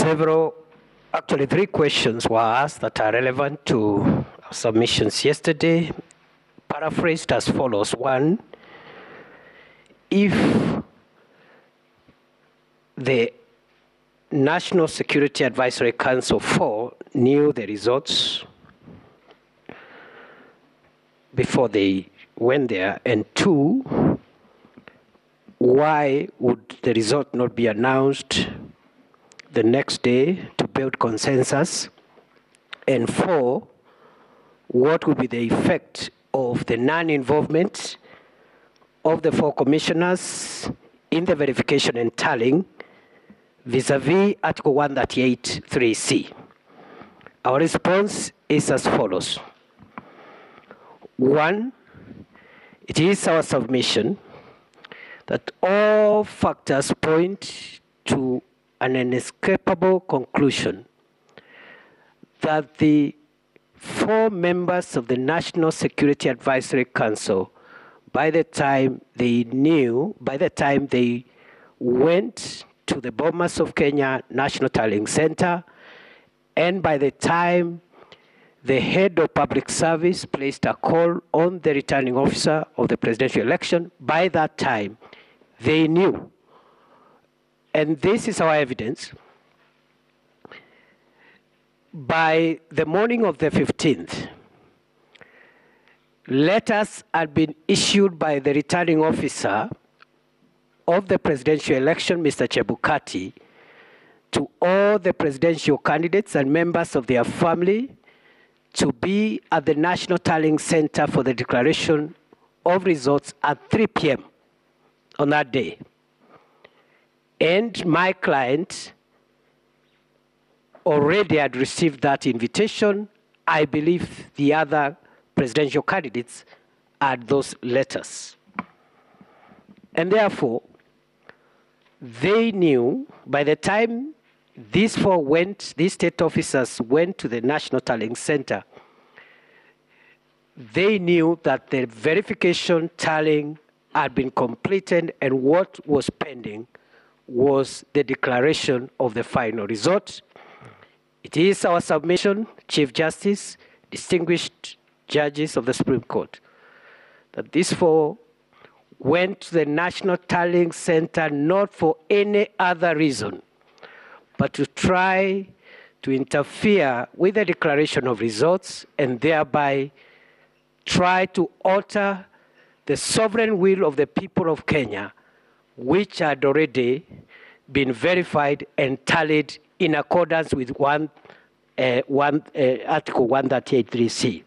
Actually, 3 questions were asked that are relevant to our submissions yesterday, paraphrased as follows. 1, if the National Security Advisory Council 4 knew the results before they went there, and 2, why would the result not be announced the next day to build consensus? And 4, what would be the effect of the non-involvement of the 4 commissioners in the verification and tallying vis-a-vis Article 138(3)(c)? Our response is as follows. 1, it is our submission that all factors point to an inescapable conclusion that the 4 members of the National Security Advisory Council, by the time they went to the Bomas of Kenya National Tallying Center, and by the time the head of public service placed a call on the returning officer of the presidential election, by that time they knew. And this is our evidence. By the morning of the 15th, letters had been issued by the returning officer of the presidential election, Mr. Chebukati, to all the presidential candidates and members of their family to be at the National Tallying Center for the declaration of results at 3 p.m. on that day. And my client already had received that invitation. I believe the other presidential candidates had those letters. And therefore, they knew by the time these state officers went to the National Tallying Center, they knew that the verification tallying had been completed, and what was pending was the declaration of the final result. It is our submission, Chief Justice, distinguished judges of the Supreme Court, that these 4 went to the National Tallying Center not for any other reason, but to try to interfere with the declaration of results and thereby try to alter the sovereign will of the people of Kenya, which had already been verified and tallied in accordance with Article 138(3)(c).